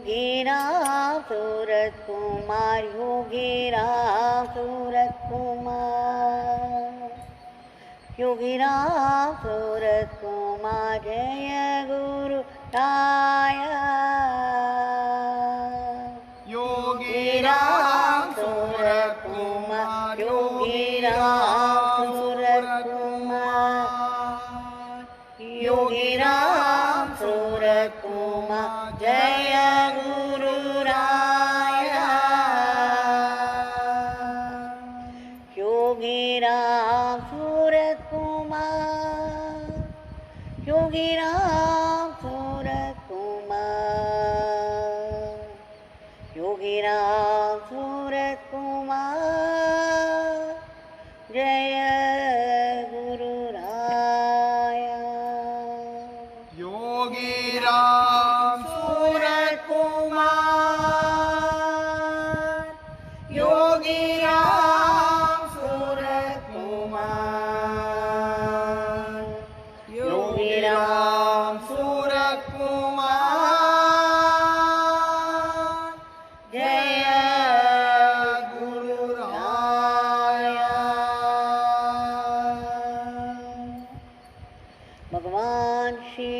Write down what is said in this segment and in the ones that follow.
योगीराम सूरत कुमार, योगीराम सूरत कुमार, योगीराम सूरत कुमार, जय गुरु राया। योगीराम सूरत कुमार, योगीराम सूरत कुमार, योगीराम सूरत कुमार, जय गुरु राया। योगीराम सूरत कुमार, योगीराम सूरत कुमार, योगीराम सूरत कुमार, जय गुरु राया। योगीराम सूरत कुमार, योगीराम सूरत कुमार, योगीराम सूरत कुमार, जय गुरु राया। भगवान श्री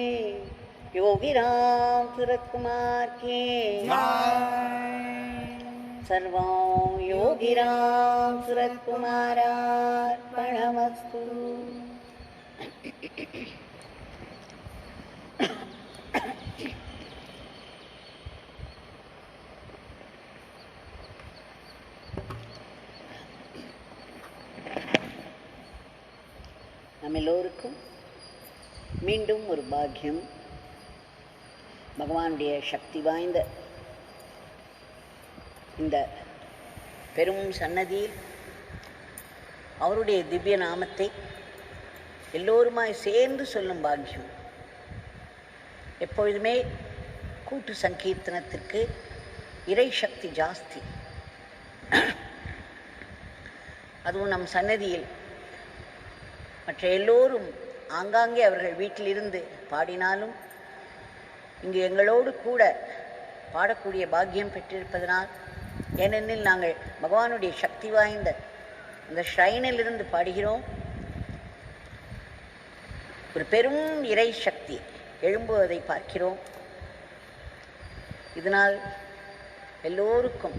योगीराम सूरत कुमार की सर्वं योगीराम सूरत कुमारार्पणमस्तु। நம்ம எல்லோருக்கும் மீண்டும் ஒரு பாக்கியம். பகவானுடைய சக்தி வாய்ந்த இந்த பெரும் சன்னதியில் அவருடைய திவ்ய நாமத்தை எல்லோருமாய் சேர்ந்து சொல்லும் பாக்கியம். எப்பொழுதுமே கூட்டு சங்கீர்த்தனத்திற்கு இறை சக்தி ஜாஸ்தி. அதுவும் நம் சன்னதியில் மற்ற எல்லோரும் ஆங்காங்கே அவர்கள் வீட்டிலிருந்து பாடினாலும் இங்கு எங்களோடு கூட பாடக்கூடிய பாக்கியம் பெற்றிருப்பதனால், ஏனெனில் நாங்கள் பகவானுடைய சக்தி வாய்ந்த இந்த ஷ்ரைனிலிருந்து பாடுகிறோம். ஒரு பெரும் இறை சக்தி எழும்புவதை பார்க்கிறோம். இதனால் எல்லோருக்கும்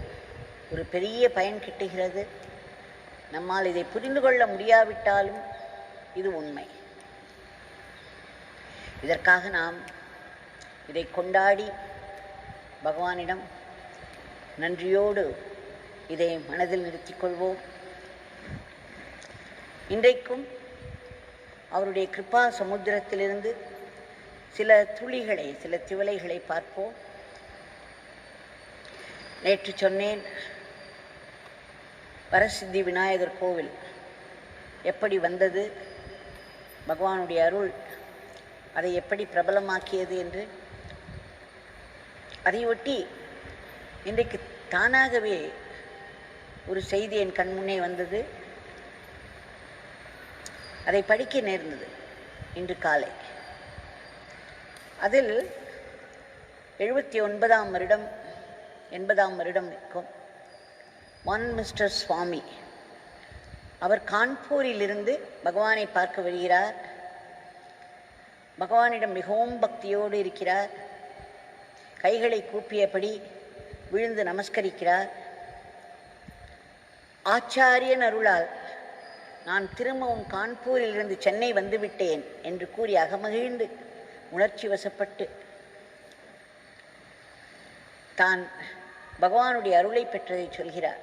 ஒரு பெரிய பயன் கிட்டுகிறது. நம்மால் இதை புரிந்து கொள்ள முடியாவிட்டாலும் இது உண்மை. இதற்காக நாம் இதை கொண்டாடி பகவானிடம் நன்றியோடு இதை மனதில் நிறுத்திக் கொள்வோம். இன்றைக்கும் அவருடைய கிருபா சமுத்திரத்திலிருந்து சில துளிகளை, சில திவலைகளை பார்ப்போம். நேற்று சொன்னேன், வரசித்தி விநாயகர் கோவில் எப்படி வந்தது, பகவானுடைய அருள் அதை எப்படி பிரபலமாக்கியது என்று. அதையொட்டி இன்றைக்கு தானாகவே ஒரு செய்தி என் கண்முன்னே வந்தது. அதை படிக்க நேர்ந்தது இன்று காலை. அதில் 79ஆம் வருடம் 80ஆம் வருடம் இருக்கும் ஒன் மிஸ்டர் சுவாமி, அவர் கான்பூரிலிருந்து பகவானை பார்க்க வருகிறார். பகவானிடம் மிகவும் பக்தியோடு இருக்கிறார். கைகளை கூப்பியபடி விழுந்து நமஸ்கரிக்கிறார். ஆச்சாரியன் அருளால் நான் திரும்பவும் கான்பூரிலிருந்து சென்னை வந்துவிட்டேன் என்று கூறி அகமகிழ்ந்து உணர்ச்சி வசப்பட்டு தான் பகவானுடைய அருளை பெற்றதை சொல்கிறார்.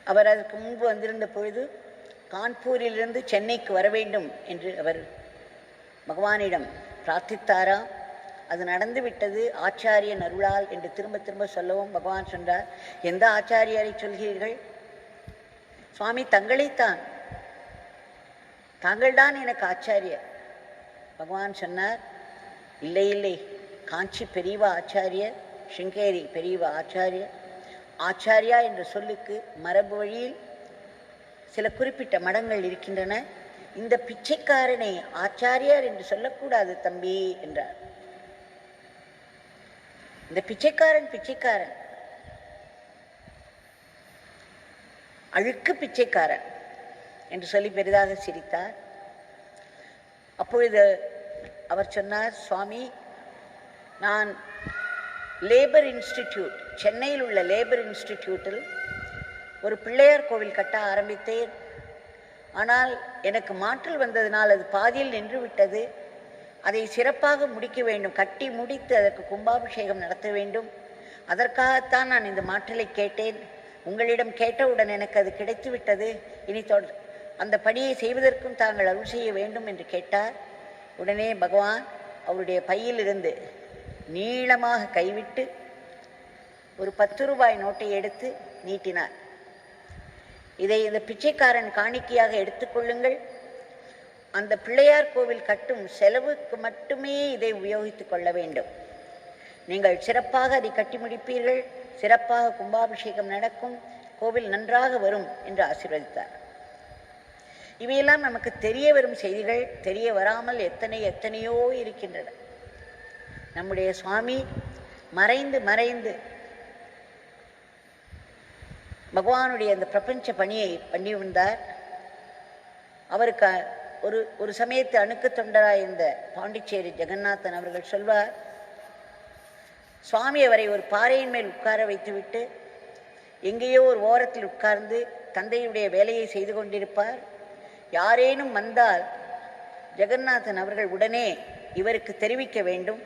அவர் அதற்கு முன்பு வந்திருந்த பொழுது கான்பூரிலிருந்து சென்னைக்கு வர வேண்டும் என்று அவர் பகவானிடம் பிரார்த்தித்தாராம். அது நடந்துவிட்டது ஆச்சாரியன் அருளால் என்று திரும்ப திரும்ப சொல்லவும் பகவான் சொன்னார், எந்த ஆச்சாரியரை சொல்கிறீர்கள்? சுவாமி, தங்களைத்தான், தாங்கள்தான் எனக்கு ஆச்சாரியர். பகவான் சொன்னார், இல்லை இல்லை, காஞ்சி பெரியவா ஆச்சாரியர், சிங்கேரி பெரியவா ஆச்சாரியர். ஆச்சாரியா என்ற சொல்லுக்கு மரபு வழியில் சில குறிப்பிட்ட மடங்கள் இருக்கின்றன. இந்த பிச்சைக்காரனை ஆச்சாரியார் என்று சொல்லக்கூடாது தம்பி என்றார். இந்த பிச்சைக்காரன் பிச்சைக்காரன், அழுக்கு பிச்சைக்காரன் என்று சொல்லி பெரிதாக சிரித்தார். அப்பொழுது அவர் சொன்னார், சுவாமி, நான் லேபர் இன்ஸ்டிடியூட், சென்னையில் உள்ள லேபர் இன்ஸ்டிடியூட்டில் ஒரு பிள்ளையார் கோவில் கட்ட ஆரம்பித்தேன். ஆனால் எனக்கு மாற்றல் வந்ததினால் அது பாதியில் நின்று விட்டது. அதை சிறப்பாக முடிக்க வேண்டும், கட்டி முடித்து அதற்கு கும்பாபிஷேகம் நடத்த வேண்டும். அதற்காகத்தான் நான் இந்த மாற்றலை கேட்டேன். உங்களிடம் கேட்டவுடன் எனக்கு அது கிடைத்து விட்டது. இனி அந்த பணியை செய்வதற்கும் தாங்கள் அருள் செய்ய வேண்டும் என்று கேட்டார். உடனே பகவான் அவருடைய பையிலிருந்து நீளமாக கைவிட்டு ஒரு 10 ரூபாய் நோட்டை எடுத்து நீட்டினார். இதை இந்த பிச்சைக்காரன் காணிக்கையாக எடுத்துக்கொள்ளுங்கள். அந்த பிள்ளையார் கோவில் கட்டும் செலவுக்கு மட்டுமே இதை உபயோகித்துக் கொள்ள வேண்டும். நீங்கள் சிறப்பாக அதை கட்டி முடிப்பீர்கள், சிறப்பாக கும்பாபிஷேகம் நடக்கும், கோவில் நன்றாக வரும் என்று ஆசீர்வதித்தார். இவையெல்லாம் நமக்கு தெரிய வரும் செய்திகள். தெரிய வராமல் எத்தனையோ இருக்கின்றன. நம்முடைய சுவாமி மறைந்து மறைந்து பகவானுடைய அந்த பிரபஞ்ச பணியை பண்ணி வந்தார். அவருக்கு ஒரு சமயத்து அணுக்கு தொண்டராய் இருந்த பாண்டிச்சேரி ஜெகநாதன் அவர்கள் சொல்வார், சுவாமி அவரை ஒரு பாறையின் மேல் உட்கார வைத்துவிட்டு எங்கேயோ ஒரு ஓரத்தில் உட்கார்ந்து தந்தையுடைய வேலையை செய்து கொண்டிருப்பார். யாரேனும் வந்தால் ஜெகநாதன் அவர்கள் உடனே இவருக்கு தெரிவிக்க வேண்டும்.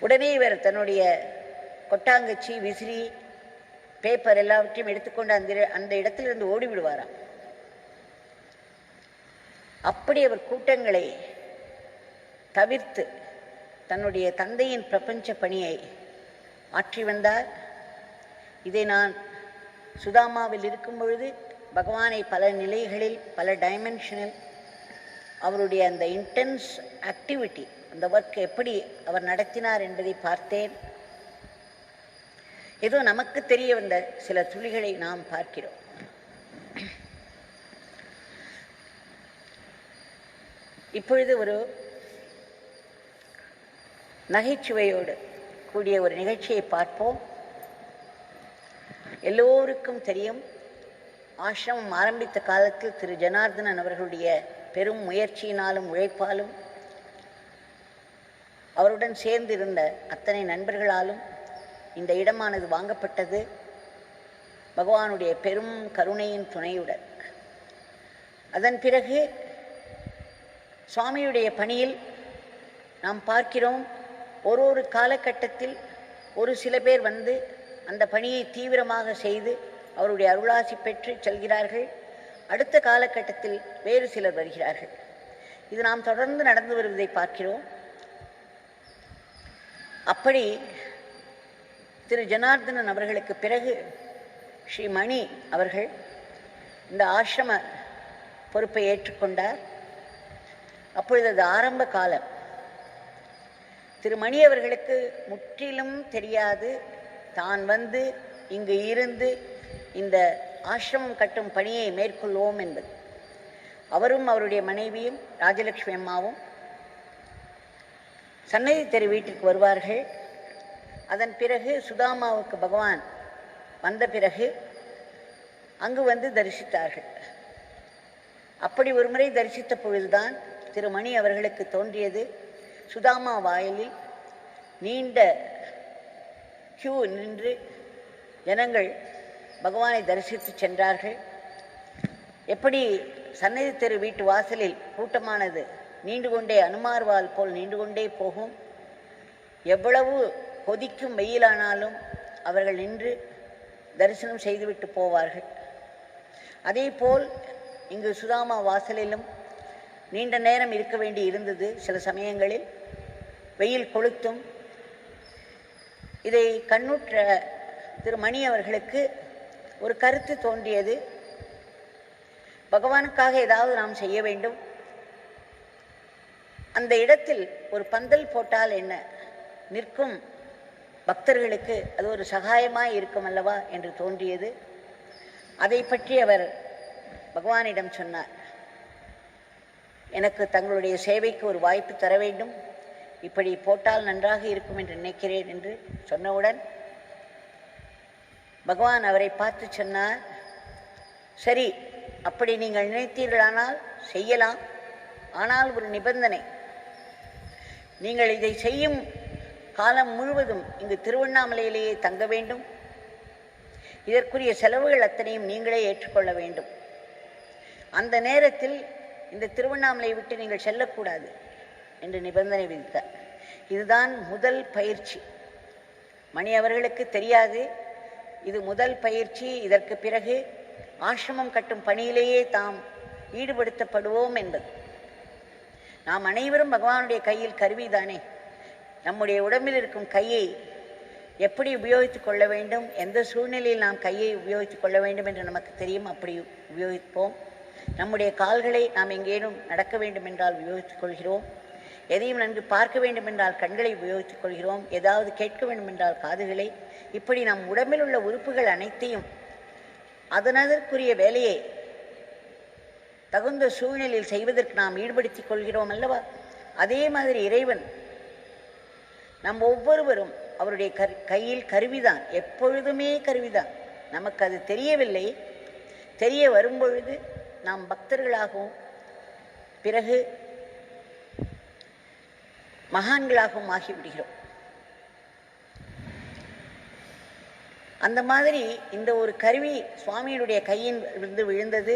உடனே இவர் தன்னுடைய கொட்டாங்கச்சி, விசிறி, பேப்பர் எல்லாவற்றையும் எடுத்துக்கொண்டு அந்த இடத்திலிருந்து ஓடிவிடுவாராம். அப்படி அவர் கூட்டங்களை தவிர்த்து தன்னுடைய தந்தையின் பிரபஞ்ச பணியை ஆற்றி வந்தார். இதை நான் சுதாமாவில் இருக்கும் பொழுது பகவானை பல நிலைகளில், பல டைமென்ஷனில் அவருடைய அந்த இன்டென்ஸ் ஆக்டிவிட்டி, அந்த ஒர்க் எப்படி அவர் நடத்தினார் என்பதை பார்த்தேன். ஏதோ நமக்கு தெரிய வந்த சில துளிகளை நாம் பார்க்கிறோம். இப்பொழுது ஒரு நகைச்சுவையோடு கூடிய ஒரு நிகழ்ச்சியை பார்ப்போம். எல்லோருக்கும் தெரியும், ஆசிரமம் ஆரம்பித்த காலத்தில் திரு ஜனார்தனன் அவர்களுடைய பெரும் முயற்சியினாலும் உழைப்பாலும் அவருடன் சேர்ந்திருந்த அத்தனை நண்பர்களாலும் இந்த இடமானது வாங்கப்பட்டது. பகவானுடைய பெரும் கருணையின் துணையுடன். அதன் பிறகு சுவாமியுடைய பணியில் நாம் பார்க்கிறோம், ஒரு காலகட்டத்தில் ஒரு சில பேர் வந்து அந்த பணியை தீவிரமாக செய்து அவருடைய அருளாசி பெற்று செல்கிறார்கள். அடுத்த காலகட்டத்தில் வேறு சிலர் வருகிறார்கள். இது நாம் தொடர்ந்து நடந்து வருவதை பார்க்கிறோம். அப்படி திரு ஜனார்தனன் அவர்களுக்கு பிறகு ஸ்ரீ மணி அவர்கள் இந்த ஆசிரம பொறுப்பை ஏற்றுக்கொண்டார். அப்பொழுது அது ஆரம்ப காலம். திருமணி அவர்களுக்கு முற்றிலும் தெரியாது தான் வந்து இங்கு இருந்து இந்த ஆசிரமம் கட்டும் பணியை மேற்கொள்வோம் என்பது. அவரும் அவருடைய மனைவியும் ராஜலட்சுமி அம்மாவும் சன்னதி தெரு வீட்டிற்கு வருவார்கள். அதன் பிறகு சுதாமாவுக்கு பகவான் வந்த பிறகு அங்கு வந்து தரிசித்தார்கள். அப்படி ஒரு முறை தரிசித்த பொழுதுதான் திருமணி அவர்களுக்கு தோன்றியது, சுதாமா வாயிலில் நீண்ட கியூ நின்று ஜனங்கள் பகவானை தரிசித்து சென்றார்கள். எப்படி சன்னதி தெரு வீட்டு வாசலில் கூட்டமானது நீண்டு கொண்டே அனுமார்வால் போல் நீண்டு கொண்டே போகும், எவ்வளவு கொதிக்கும் வெயிலானாலும் அவர்கள் நின்று தரிசனம் செய்துவிட்டு போவார்கள். அதே போல் இங்கு சுதாமா வாசலிலும் நீண்ட நேரம் இருக்க வேண்டி இருந்தது. சில சமயங்களில் வெயில் கொளுத்தும். இதை கண்ணுற்ற திருமணி அவர்களுக்கு ஒரு கருத்து தோன்றியது, பகவானுக்காக ஏதாவது நாம் செய்ய வேண்டும். அந்த இடத்தில் ஒரு பந்தல் போட்டால் என்ன, நிற்கும் பக்தர்களுக்கு அது ஒரு சகாயமாய் இருக்கும் அல்லவா என்று தோன்றியது. அதை பற்றி அவர் பகவானிடம் சொன்னார், எனக்கு தங்களுடைய சேவைக்கு ஒரு வாய்ப்பு தர வேண்டும், இப்படி போட்டால் நன்றாக இருக்கும் என்று நினைக்கிறேன் என்று சொன்னவுடன் பகவான் அவரை பார்த்து சொன்னார், சரி, அப்படி நீங்கள் நினைத்தீர்களானால் செய்யலாம். ஆனால் ஒரு நிபந்தனை, நீங்கள் இதை செய்யும் காலம் முழுவதும் இங்கு திருவண்ணாமலையிலேயே தங்க வேண்டும். இதற்குரிய செலவுகள் அத்தனையும் நீங்களே ஏற்றுக்கொள்ள வேண்டும். அந்த நேரத்தில் இந்த திருவண்ணாமலையை விட்டு நீங்கள் செல்லக்கூடாது என்று நிபந்தனை விதித்தார். இதுதான் முதல் பயிற்சி. மணி அவர்களுக்கு தெரியாது இது முதல் பயிற்சி. இதற்கு பிறகு ஆசிரமம் கட்டும் பணியிலேயே தாம் ஈடுபடுத்தப்படுவோம் என்பது. நாம் அனைவரும் பகவானுடைய கையில் கருவிதானே. நம்முடைய உடம்பில் இருக்கும் கையை எப்படி உபயோகித்துக் கொள்ள வேண்டும், எந்த சூழ்நிலையில் நாம் கையை உபயோகித்துக் கொள்ள வேண்டும் என்று நமக்கு தெரியும். அப்படி உபயோகிப்போம். நம்முடைய கால்களை நாம் எங்கேனும் நடக்க வேண்டும் என்றால் உபயோகித்துக் கொள்கிறோம். எதையும் நன்கு பார்க்க வேண்டும் என்றால் கண்களை உபயோகித்துக் கொள்கிறோம். ஏதாவது கேட்க வேண்டும் என்றால் காதுகளை. இப்படி நம் உடம்பில் உள்ள உறுப்புகள் அனைத்தையும் அதனதற்குரிய வேலையை தகுந்த சூழ்நிலையில் செய்வதற்கு நாம் ஈடுபடுத்திக் கொள்கிறோம் அல்லவா? அதே மாதிரி இறைவன் நம் ஒவ்வொருவரும் அவருடைய கையில் கருவிதான், எப்பொழுதுமே கருவிதான். நமக்கு அது தெரியவில்லை. தெரிய வரும்பொழுது நாம் பக்தர்களாகவும் பிறகு மகான்களாகவும் ஆகிவிடுகிறோம். அந்த மாதிரி இந்த ஒரு கருவி சுவாமியுடைய கையில் இருந்து விழுந்தது.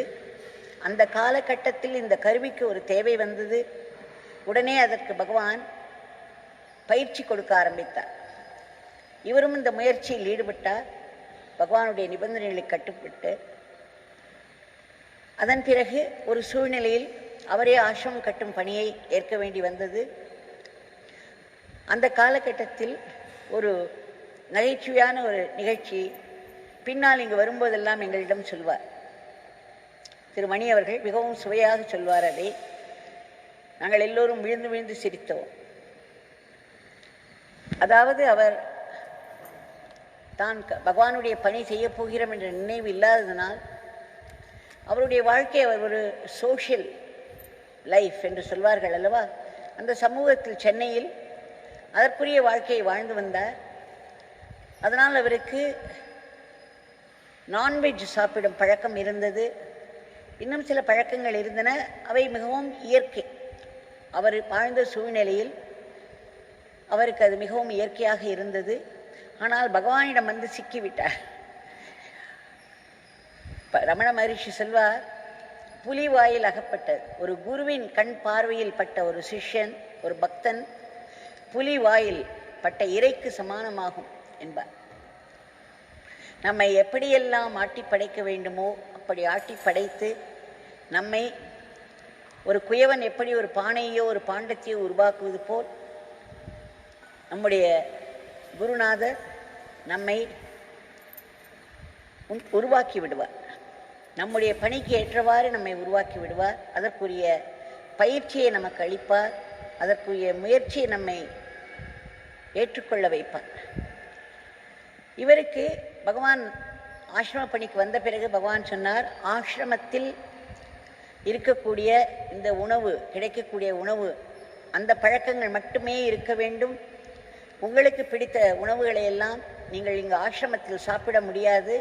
அந்த காலகட்டத்தில் இந்த கருவிக்கு ஒரு தேவை வந்தது. உடனே அதற்கு பகவான் பயிற்சி கொடுக்க ஆரம்பித்தார். இவரும் இந்த முயற்சியில் ஈடுபட்டார். பகவானுடைய நிபந்தனைகளை கட்டுப்பட்டு அதன் பிறகு ஒரு சூழ்நிலையில் அவரே ஆசிரமம் கட்டும் பணியை ஏற்க வேண்டி வந்தது. அந்த காலகட்டத்தில் ஒரு நகைச்சுவையான ஒரு நிகழ்ச்சி பின்னால் இங்கு வரும்போதெல்லாம் எங்களிடம் சொல்வார். திரு மணி அவர்கள் மிகவும் சுவையாக சொல்வார். அதை நாங்கள் எல்லோரும் விழுந்து விழுந்து சிரித்தோம். அதாவது அவர் தான் பகவானுடைய பணி செய்ய போகிறோம் என்ற நினைவு இல்லாததனால் அவருடைய வாழ்க்கை, அவர் ஒரு சோஷியல் லைஃப் என்று சொல்வார்கள் அல்லவா, அந்த சமூகத்தில் சென்னையில் அதற்குரிய வாழ்க்கையை வாழ்ந்து வந்தார். அதனால் அவருக்கு நான்வெஜ் சாப்பிடும் பழக்கம் இருந்தது. இன்னும் சில பழக்கங்கள் இருந்தன. அவை மிகவும் இயற்கை. அவர் வாழ்ந்த சூழ்நிலையில் அவருக்கு அது மிகவும் இயற்கையாக இருந்தது. ஆனால் பகவானிடம் வந்து சிக்கிவிட்டார். ரமண மகரிஷி சொல்வார், புலி வாயில் அகப்பட்டது. ஒரு குருவின் கண் பார்வையில் பட்ட ஒரு சிஷ்யன், ஒரு பக்தன் புலி வாயில் பட்ட இறைக்கு சமானமாகும் என்பார். நம்மை எப்படியெல்லாம் ஆட்டி படைக்க வேண்டுமோ அப்படி ஆட்டி படைத்து நம்மை ஒரு குயவன் எப்படி ஒரு பானையோ ஒரு பாண்டத்தையோ உருவாக்குவது போல் நம்முடைய குருநாதர் நம்மை உருவாக்கி விடுவார். நம்முடைய பணிக்கு ஏற்றவாறு நம்மை உருவாக்கி விடுவார். அதற்குரிய பயிற்சியை நமக்கு அளிப்பார். அதற்குரிய முயற்சியை நம்மை ஏற்றுக்கொள்ள வைப்பார். இவருக்கு பகவான் ஆசிரம பணிக்கு வந்த பிறகு பகவான் சொன்னார், ஆசிரமத்தில் இருக்கக்கூடிய இந்த உணவு, கிடைக்கக்கூடிய உணவு, அந்த பழக்கங்கள் மட்டுமே இருக்க வேண்டும். உங்களுக்கு பிடித்த உணவுகளை எல்லாம் நீங்கள் இங்கு ஆசிரமத்தில் சாப்பிட முடியாது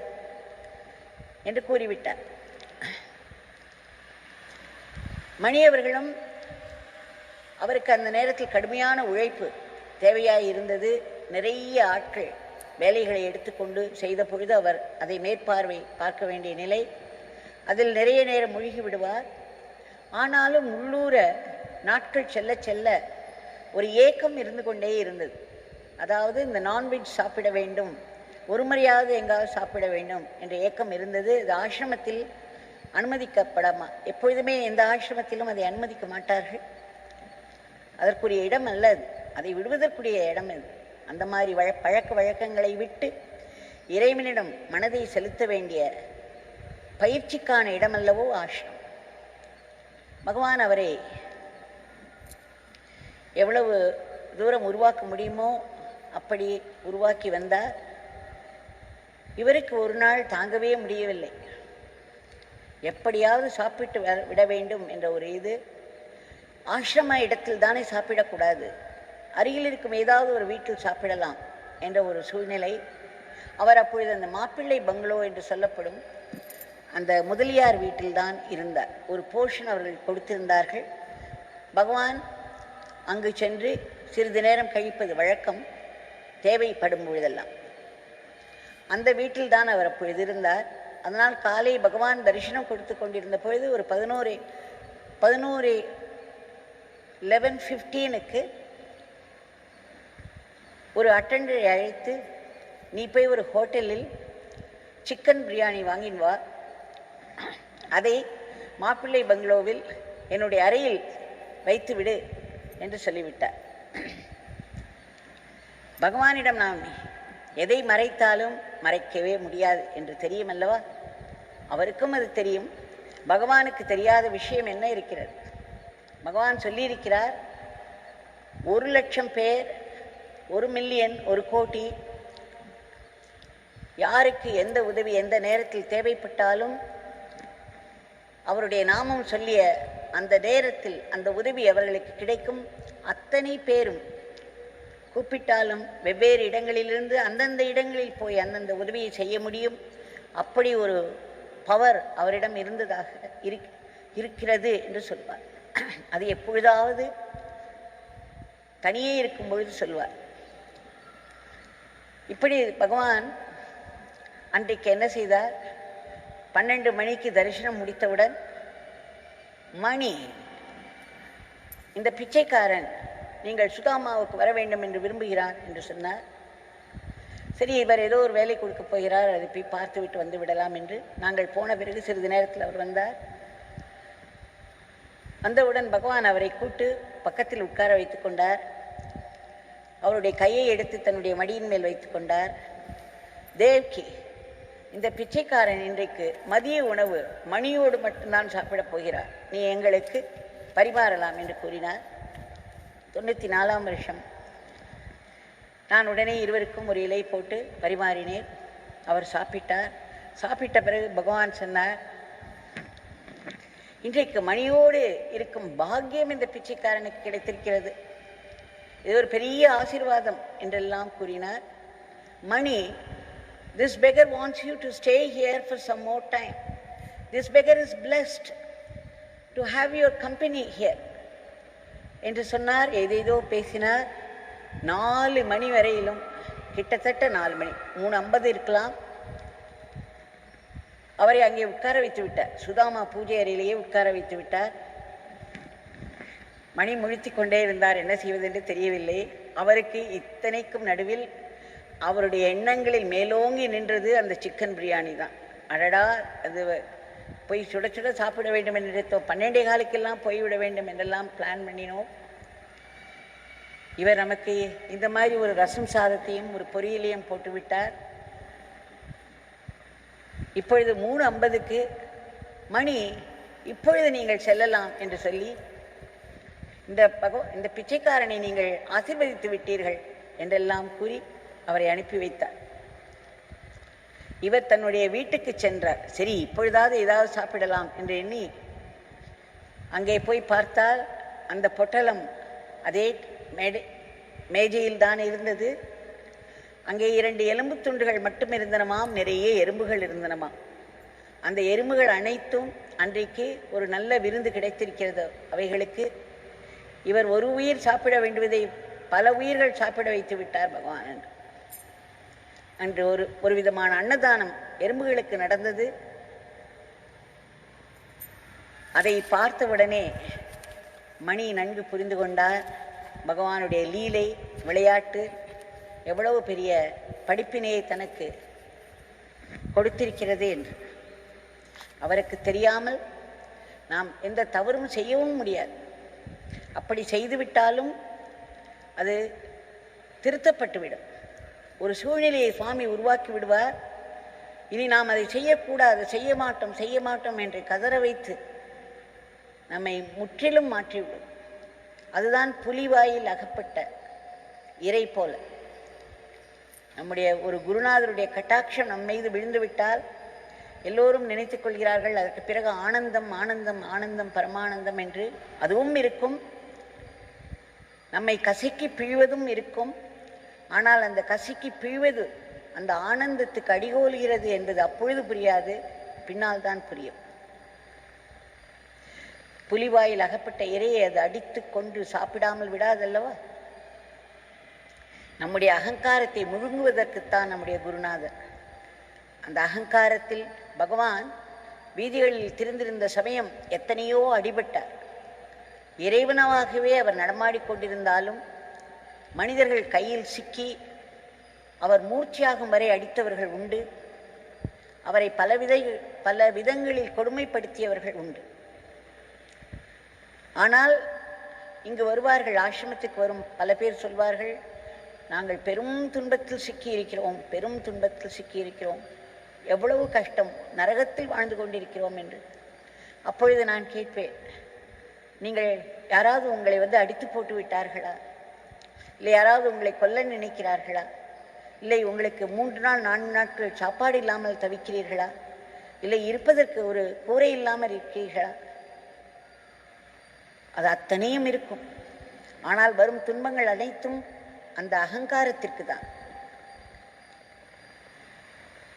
என்று கூறிவிட்டார். மணி அவர்களும் அவருக்கு அந்த நேரத்தில் கடுமையான உழைப்பு தேவையாய் இருந்தது. நிறைய ஆட்கள் வேலைகளை எடுத்துக்கொண்டு செய்த பொழுது அவர் அதை மேற்பார்வை பார்க்க வேண்டிய நிலை. அதில் நிறைய நேரம் மூழ்கி விடுவார். ஆனாலும் உள்ளூர நாட்கள் செல்ல செல்ல ஒரு ஏக்கம் இருந்து கொண்டே இருந்தது. அதாவது இந்த நான்வெஜ் சாப்பிட வேண்டும், ஒரு முறையாவது எங்காவது சாப்பிட வேண்டும் என்ற ஏக்கம் இருந்தது. இது ஆசிரமத்தில் அனுமதிக்கப்படாமா, எப்பொழுதுமே எந்த ஆசிரமத்திலும் அதை அனுமதிக்க மாட்டார்கள். அதற்குரிய இடம் அல்ல அது, அதை விடுவதற்குரிய இடம் அது. அந்த மாதிரி பழக்க வழக்கங்களை விட்டு இறைவனிடம் மனதை செலுத்த வேண்டிய பயிற்சிக்கான இடமல்லவோ ஆசிரமம். பகவான் அவரை எவ்வளவு தூரம் உருவாக்க முடியுமோ அப்படி உருவாக்கி வந்தார். இவருக்கு ஒரு நாள் தாங்கவே முடியவில்லை. எப்படியாவது சாப்பிட்டு விட வேண்டும் என்ற ஒரு இது. ஆசிரம இடத்தில் தானே சாப்பிடக்கூடாது, அருகில் இருக்கும் ஏதாவது ஒரு வீட்டில் சாப்பிடலாம் என்ற ஒரு சூழ்நிலை. அவர் அப்பொழுது அந்த மாப்பிள்ளை பங்களோ என்று சொல்லப்படும் அந்த முதலியார் வீட்டில்தான் இருந்தார். ஒரு போர்ஷன் அவர்கள் கொடுத்திருந்தார்கள். பகவான் அங்கு சென்று சிறிது நேரம் கழிப்பது வழக்கம், தேவைப்படும் பொழுதெல்லாம். அந்த வீட்டில்தான் அவர் அப்பொழுது இருந்தார். அதனால் காலை பகவான் தரிசனம் கொடுத்து கொண்டிருந்த பொழுது ஒரு 11:15 ஒரு அட்டெண்டரை அழைத்து, நீ போய் ஒரு ஹோட்டலில் சிக்கன் பிரியாணி வாங்கின் வா, அதை மாப்பிள்ளை பங்களோவில் என்னுடைய அறையில் வைத்துவிடு என்று சொல்லிவிட்டார். பகவானிடம் நாம் எதை மறைத்தாலும் மறைக்கவே முடியாது என்று தெரியும் அல்லவா? அவருக்கும் அது தெரியும். பகவானுக்கு தெரியாத விஷயம் என்ன இருக்கிறது? பகவான் சொல்லியிருக்கிறார், 1,00,000 பேர், 1,000,000, 1,00,00,000 யாருக்கு எந்த உதவி எந்த நேரத்தில் தேவைப்பட்டாலும் அவருடைய நாமம் சொல்லிய அந்த நேரத்தில் அந்த உதவி அவர்களுக்கு கிடைக்கும். அத்தனை பேரும் கூப்பிட்டாலும் வெவ்வேறு இடங்களிலிருந்து அந்தந்த இடங்களில் போய் அந்தந்த உதவியை செய்ய முடியும். அப்படி ஒரு பவர் அவரிடம் இருந்ததாக இருக்கிறது என்று சொல்வார். அது எப்பொழுதாவது தனியே இருக்கும் பொழுது சொல்வார். இப்படி பகவான் அன்றைக்கு என்ன செய்தார்? 12 மணிக்கு தரிசனம் முடித்தவுடன் மணி, இந்த பிச்சைக்காரன் நீங்கள் சுதாமாவுக்கு வர வேண்டும் என்று விரும்புகிறான் என்று சொன்னார். சரி, இவர் ஏதோ ஒரு வேலை கொடுக்க போகிறார், அதை போய் பார்த்து விட்டு வந்து விடலாம் என்று நாங்கள் போன பிறகு சிறிது நேரத்தில் அவர் வந்தார். வந்தவுடன் பகவான் அவரை கூட்டு பக்கத்தில் உட்கார வைத்து கொண்டார். அவருடைய கையை எடுத்து தன்னுடைய மடியின் மேல் வைத்து கொண்டார். தேவ்கி, இந்த பிச்சைக்காரன் இன்றைக்கு மதிய உணவு மணியோடு மட்டும்தான் சாப்பிடப் போகிறார், நீ எங்களுக்கு பரிமாறலாம் என்று கூறினார். 94ஆம் வருஷம். நான் உடனே இருவருக்கும் ஒரு இலை போட்டு பரிமாறினேன். அவர் சாப்பிட்டார். சாப்பிட்ட பிறகு பகவான் சொன்னார், இன்றைக்கு மணியோடு இருக்கும் பாக்கியம் இந்த பிச்சைக்காரனுக்கு கிடைத்திருக்கிறது, இது ஒரு பெரிய ஆசீர்வாதம் என்றெல்லாம் கூறினார். மணி, this beggar wants you to stay here for some more time. This beggar is blessed to have your company here என்று சொன்னார். ஏதேதோ பேசினார். 4 மணி வரையிலும், கிட்டத்தட்ட 4 மணி, 3:50 இருக்கலாம், அவரை அங்கே உட்கார வைத்து விட்டார். சுதாமா பூஜை அறையிலேயே உட்கார வைத்து விட்டார். மணி முழித்து கொண்டே இருந்தார். என்ன செய்வதென்று தெரியவில்லை. அவருக்கு இத்தனைக்கும் நடுவில் அவருடைய எண்ணங்களில் மேலோங்கி நின்றது அந்த சிக்கன் பிரியாணி தான். அடடா, அது போய் சுட சுட சாப்பிட வேண்டும் என்று நினைத்தோம். 12:15 போய்விட வேண்டும் என்றெல்லாம் பிளான் பண்ணினோம். இவர் நமக்கு இந்த மாதிரி ஒரு ரசம் சாதத்தையும் ஒரு பொரியலையும் போட்டுவிட்டார். இப்பொழுது 3:50 மணி, இப்பொழுது நீங்கள் செல்லலாம் என்று சொல்லி, இந்த பிச்சைக்காரனை நீங்கள் ஆசீர்வதித்து விட்டீர்கள் என்றெல்லாம் கூறி அவரை அனுப்பி வைத்தார். இவர் தன்னுடைய வீட்டுக்கு சென்றார். சரி, இப்பொழுதாவது ஏதாவது சாப்பிடலாம் என்று எண்ணி அங்கே போய் பார்த்தால் அந்த பொட்டலம் அதே மேஜையில் தான் இருந்தது. அங்கே 2 எலும்பு துண்டுகள் மட்டும் இருந்தனமாம், நிறைய எறும்புகள் இருந்தனமாம். அந்த எறும்புகள் அனைத்தும் அன்றைக்கு ஒரு நல்ல விருந்து கிடைத்திருக்கிறது அவைகளுக்கு. இவர் ஒரு உயிர் சாப்பிட வேண்டுவதை பல உயிர்கள் சாப்பிட வைத்து விட்டார் பகவான் என்று. அன்று ஒரு விதமான அன்னதானம் எறும்புகளுக்கு நடந்தது. அதை பார்த்தவுடனே மணி நன்கு புரிந்து கொண்டார் பகவானுடைய லீலை விளையாட்டு எவ்வளவு பெரிய படிப்பினையை தனக்கு கொடுத்திருக்கிறது என்று. அவருக்கு தெரியாமல் நாம் எந்த தவறும் செய்யவும் முடியாது. அப்படி செய்துவிட்டாலும் அது திருத்தப்பட்டுவிடும். ஒரு சூழ்நிலையை சுவாமி உருவாக்கி விடுவார். இனி நாம் அதை செய்யக்கூடாது, செய்ய மாட்டோம் என்று கதற வைத்து நம்மை முற்றிலும் மாற்றிவிடும். அதுதான் புலிவாயில் அகப்பட்ட இறை போல. நம்முடைய ஒரு குருநாதருடைய கட்டாட்சம் நம் மீது விழுந்துவிட்டால் எல்லோரும் நினைத்துக் கொள்கிறார்கள் அதற்கு பிறகு ஆனந்தம் ஆனந்தம் ஆனந்தம் பரமானந்தம் என்று. அதுவும் இருக்கும். நம்மை கசக்கி பிழிவதும் இருக்கும். ஆனால் அந்த கசக்கி பிழிவது அந்த ஆனந்தத்துக்கு அடிகோலுகிறது என்பது அப்பொழுது புரியாது, பின்னால் தான் புரியும். புலிவாயில் அகப்பட்ட இரையை அது அடித்து கொண்டு சாப்பிடாமல் விடாதல்லவா? நம்முடைய அகங்காரத்தை முழுங்குவதற்குத்தான் நம்முடைய குருநாதர். அந்த அகங்காரத்தில் பகவான் வீதிகளில் திரிந்திருந்த சமயம் எத்தனையோ அடிபட்டார். இறைவனாகவே அவர் நடமாடிக்கொண்டிருந்தாலும் மனிதர்கள் கையில் சிக்கி அவர் மூர்ச்சியாகும் வரை அடித்தவர்கள் உண்டு. அவரை பல விதங்களில் கொடுமைப்படுத்தியவர்கள் உண்டு. ஆனால் இங்கு வருவார்கள், ஆசிரமத்துக்கு வரும் பல பேர் சொல்வார்கள், நாங்கள் பெரும் துன்பத்தில் சிக்கியிருக்கிறோம், பெரும் துன்பத்தில் சிக்கியிருக்கிறோம், எவ்வளவு கஷ்டம், நரகத்தில் வாழ்ந்து கொண்டிருக்கிறோம் என்று. அப்பொழுது நான் கேட்பேன், நீங்கள் யாராவது உங்களை அடித்து போட்டு விட்டார்களா? இல்லை யாராவது உங்களை கொல்ல நினைக்கிறார்களா? இல்லை உங்களுக்கு 3 நாள் 4 நாட்கள் சாப்பாடு இல்லாமல் தவிக்கிறீர்களா? இல்லை இருப்பதற்கு ஒரு கூரை இல்லாமல் இருக்கிறீர்களா? அது அத்தனையும் இருக்கும். ஆனால் வரும் துன்பங்கள் அனைத்தும் அந்த அகங்காரத்திற்கு தான்.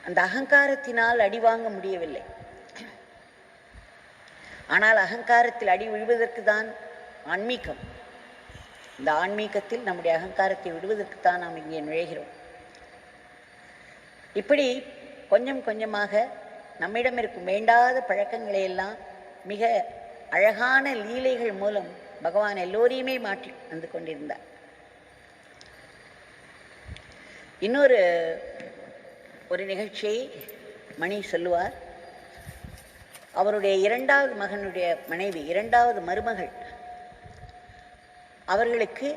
அந்த அகங்காரத்தினால் அடி வாங்க முடியவில்லை. ஆனால் அகங்காரத்தில் அடி விழுவதற்கு தான் ஆன்மீகம். இந்த ஆன்மீகத்தில் நம்முடைய அகங்காரத்தை விடுவதற்கு தான் நாம் இங்கே நுழைகிறோம். இப்படி கொஞ்சம் கொஞ்சமாக நம்மிடம் இருக்கும் வேண்டாத பழக்கங்களை எல்லாம் மிக அழகான லீலைகள் மூலம் பகவான் எல்லோரையுமே மாற்றி வந்து கொண்டிருந்தார். இன்னொரு நிகழ்ச்சியை மணி சொல்லுவார். அவருடைய 2வது மகனுடைய மனைவி, 2வது மருமகள், அவர்களுக்கு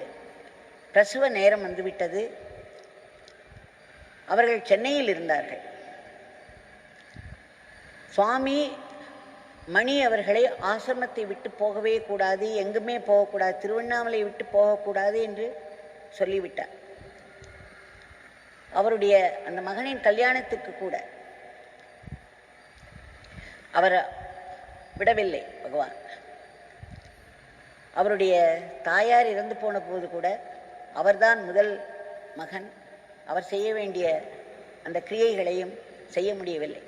பிரசவ நேரம் வந்துவிட்டது. அவர்கள் சென்னையில் இருந்தார்கள். சுவாமி மணி அவர்களை ஆசிரமத்தை விட்டு போகவே கூடாது, எங்குமே போகக்கூடாது, திருவண்ணாமலை விட்டு போகக்கூடாது என்று சொல்லிவிட்டார். அவருடைய அந்த மகனின் கல்யாணத்துக்கு கூட அவர் விடவில்லை பகவான். அவருடைய தாயார் இறந்து போன போது கூட அவர்தான் முதல் மகன். அவர் செய்ய வேண்டிய அந்த கிரியைகளையும் செய்ய முடியவில்லை.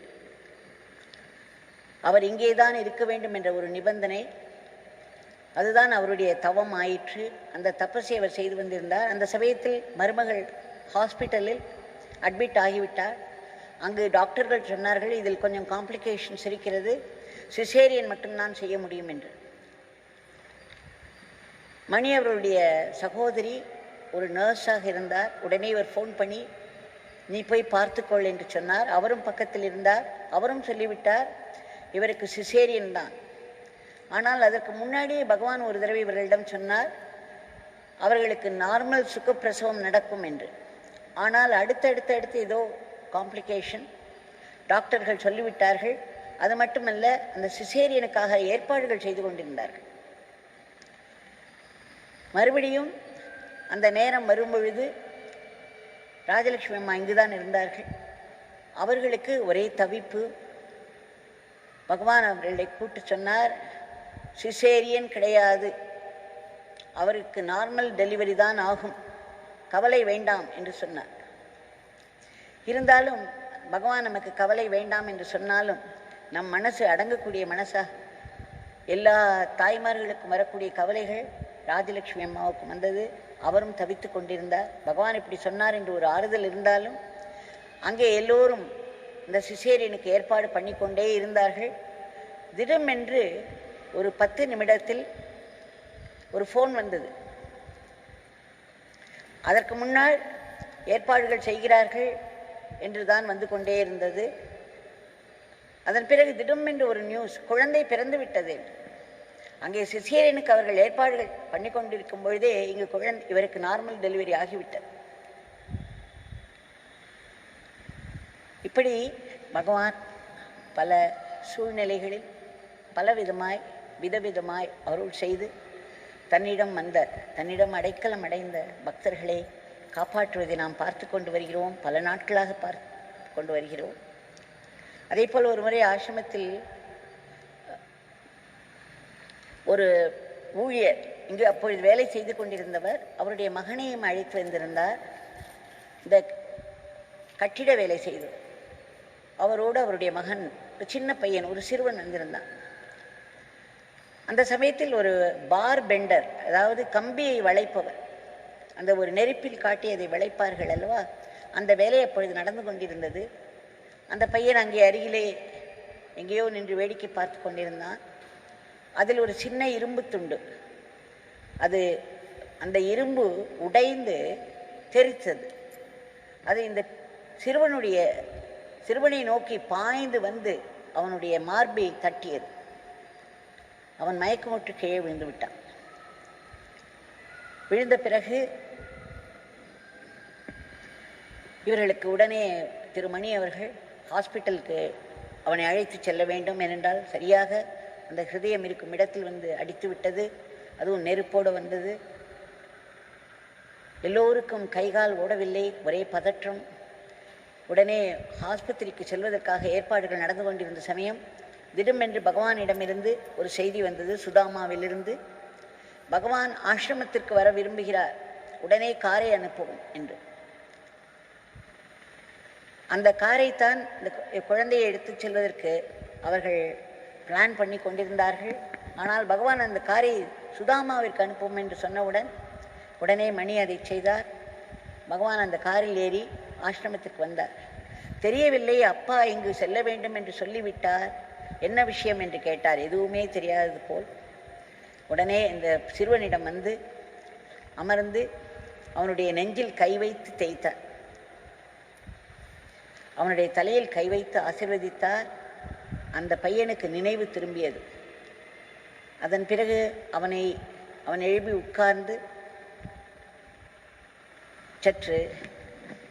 அவர் இங்கேதான் இருக்க வேண்டும் என்ற ஒரு நிபந்தனை, அதுதான் அவருடைய தவம் ஆயிற்று. அந்த தபஸை அவர் செய்து வந்திருந்தார். அந்த சமயத்தில் மருமகள் ஹாஸ்பிட்டலில் அட்மிட் ஆகிவிட்டார். அங்கு டாக்டர்கள் சொன்னார்கள், இதில் கொஞ்சம் காம்ப்ளிகேஷன்ஸ் இருக்கிறது, சிசேரியன் மட்டும்தான் செய்ய முடியும் என்று. மணி அவருடைய சகோதரி ஒரு நர்ஸாக இருந்தார். உடனே இவர் ஃபோன் பண்ணி, நீ போய் பார்த்துக்கொள் என்று சொன்னார். அவரும் பக்கத்தில் இருந்தார். அவரும் சொல்லிவிட்டார், இவருக்கு சிசேரியன் தான். ஆனால் அதற்கு முன்னாடியே பகவான் ஒரு தடவை இவர்களிடம் சொன்னார், அவர்களுக்கு நார்மல் சுகப்பிரசவம் நடக்கும் என்று. ஆனால் அடுத்தடுத்து ஏதோ காம்ப்ளிகேஷன் டாக்டர்கள் சொல்லிவிட்டார்கள். அது மட்டுமல்ல, அந்த சிசேரியனுக்காக ஏற்பாடுகள் செய்து கொண்டிருந்தார்கள். மறுபடியும் அந்த நேரம் வரும்பொழுது ராஜலட்சுமி அம்மா இங்குதான் இருந்தார்கள். அவர்களுக்கு ஒரே தவிப்பு. பகவான் அவர்களை கூட்டு சொன்னார், சிசேரியன் கிடையாது, அவருக்கு நார்மல் டெலிவரி தான் ஆகும், கவலை வேண்டாம் என்று சொன்னார். இருந்தாலும் பகவான் நமக்கு கவலை வேண்டாம் என்று சொன்னாலும் நம் மனசு அடங்கக்கூடிய மனசா? எல்லா தாய்மார்களுக்கும் வரக்கூடிய கவலைகள் ராஜலட்சுமி அம்மாவுக்கும் வந்தது. அவரும் தவித்து கொண்டிருந்தார். பகவான் இப்படி சொன்னார் என்று ஒரு ஆறுதல் இருந்தாலும் அங்கே எல்லோரும் இந்த சிசேரியனுக்கு ஏற்பாடு பண்ணிக்கொண்டே இருந்தார்கள். திடமென்று ஒரு 10 நிமிடத்தில் ஒரு ஃபோன் வந்தது. அதற்கு முன்னால் ஏற்பாடுகள் செய்கிறார்கள் என்று தான் வந்து கொண்டே இருந்தது. அதன் பிறகு திடமென்று ஒரு நியூஸ், குழந்தை பிறந்து விட்டது. அங்கே சிசேரியனுக்கு அவர்கள் ஏற்பாடுகள் பண்ணி கொண்டிருக்கும் பொழுதே இங்கு இவருக்கு நார்மல் டெலிவரி ஆகிவிட்டது. இப்படி பகவான் பல சூழ்நிலைகளில் விதவிதமாய் அருள் செய்து தன்னிடம் அடைக்கலம் அடைந்த பக்தர்களை காப்பாற்றுவதை நாம் பார்த்து கொண்டு வருகிறோம். பல நாட்களாக பார்த்து கொண்டு வருகிறோம். அதே போல் ஒரு முறை ஆசிரமத்தில் ஒரு ஊழியர் இங்கு அப்பொழுது வேலை செய்து கொண்டிருந்தவர் அவருடைய மகனையும் அழைத்து வந்திருந்தார். இந்த கட்டிட வேலை செய்து அவரோடு அவருடைய மகன், ஒரு சின்ன பையன், ஒரு சிறுவன் வந்திருந்தான். அந்த சமயத்தில் ஒரு பார் பெண்டர், அதாவது கம்பியை வளைப்பவர், அந்த ஒரு நெருப்பில் காட்டி அதை வளைப்பார்கள் அல்லவா, அந்த வேலை அப்பொழுது நடந்து கொண்டிருந்தது. அந்த பையன் அங்கே அருகிலே எங்கேயோ நின்று வேடிக்கை பார்த்து கொண்டிருந்தான். அதில் ஒரு சின்ன இரும்பு துண்டு, அது அந்த இரும்பு உடைந்து தெரித்தது. அது இந்த சிறுவனை நோக்கி பாய்ந்து வந்து அவனுடைய மார்பை தட்டியது. அவன் மயக்கமுற்று கீழே விழுந்து விட்டான். விழுந்த பிறகு இவர்களுக்கு உடனே திருமணி அவர்கள் ஹாஸ்பிட்டலுக்கு அவனை அழைத்து செல்ல வேண்டும். ஏனென்றால் சரியாக அந்த ஹிருதயம் இருக்கும் இடத்தில் வந்து அடித்து விட்டது, அதுவும் நெருப்போடு வந்தது. எல்லோருக்கும் கைகால் ஓடவில்லை, ஒரே பதற்றம். உடனே ஆஸ்பத்திரிக்கு செல்வதற்காக ஏற்பாடுகள் நடந்து கொண்டிருந்த சமயம் திடமென்று பகவானிடமிருந்து ஒரு செய்தி வந்தது. சுதாமாவிலிருந்து, பகவான் ஆசிரமத்திற்கு வர விரும்புகிறார், உடனே காரை அனுப்பவும் என்று. அந்த காரைத்தான் இந்த குழந்தையை எடுத்து செல்வதற்கு அவர்கள் பிளான் பண்ணி கொண்டிருந்தார்கள். ஆனால் பகவான் அந்த காரை சுதாமாவிற்கு அனுப்பும் என்று சொன்னவுடன் உடனே மணி அதை செய்தார். பகவான் அந்த காரில் ஏறி ஆசிரமத்திற்கு வந்தார். தெரியவில்லை, அப்பா இங்கு செல்ல வேண்டும் என்று சொல்லிவிட்டார், என்ன விஷயம் என்று கேட்டார். எதுவுமே தெரியாதது போல். உடனே இந்த சிறுவனிடம் வந்து அமர்ந்து அவனுடைய நெஞ்சில் கை வைத்து தேய்த்தார். அவனுடைய தலையில் கை வைத்து ஆசீர்வதித்தார். அந்த பையனுக்கு நினைவு திரும்பியது. அதன் பிறகு அவன் எழுப்பி உட்கார்ந்து சற்று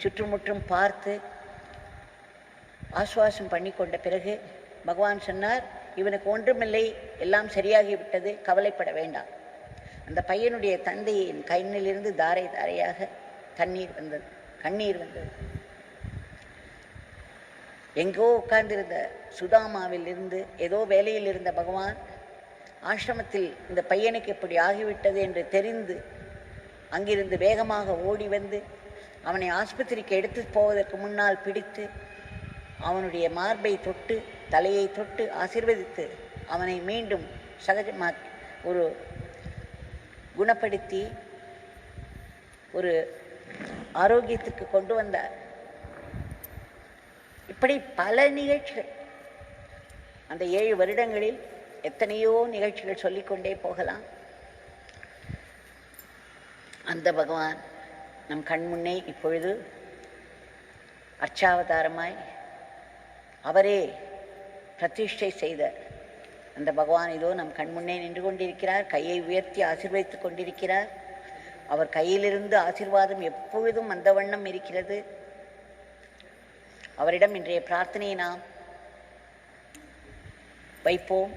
சுற்றுமுற்றும் பார்த்து ஆசுவாசம் பண்ணி கொண்ட பிறகு பகவான் சொன்னார், இவனுக்கு ஒன்றுமில்லை, எல்லாம் சரியாகிவிட்டது, கவலைப்பட வேண்டாம். அந்த பையனுடைய தந்தையின் கண்ணிலிருந்து தாரை தாரையாக கண்ணீர் வந்தது. எங்கோ உட்கார்ந்திருந்த சுதாமாவில் இருந்து, ஏதோ வேலையில் இருந்த பகவான் ஆசிரமத்தில் இந்த பையனுக்கு இப்படி ஆகிவிட்டது என்று தெரிந்து அங்கிருந்து வேகமாக ஓடி வந்து அவனை ஆஸ்பத்திரிக்கு எடுத்து போவதற்கு முன்னால் பிடித்து அவனுடைய மார்பை தொட்டு தலையை தொட்டு ஆசீர்வதித்து அவனை மீண்டும் சகஜமாக்கி ஒரு குணப்படுத்தி ஒரு ஆரோக்கியத்துக்கு கொண்டு வந்தார். இப்படி பல நிகழ்ச்சிகள், அந்த 7 வருடங்களில் எத்தனையோ நிகழ்ச்சிகள் சொல்லிக்கொண்டே போகலாம். அந்த பகவான் நம் கண்முன்னே இப்பொழுது அர்ச்சாவதாரமாய் அவரே பிரதிஷ்டை செய்த அந்த பகவான் இதோ நம் கண்முன்னே நின்று கொண்டிருக்கிறார். கையை உயர்த்தி ஆசீர்வதித்துக் கொண்டிருக்கிறார். அவர் கையிலிருந்து ஆசீர்வாதம் எப்பொழுதும் அந்த வண்ணம் இருக்கிறது. அவரிடம் இன்றைய பிரார்த்தனையை நாம் வைப்போம்.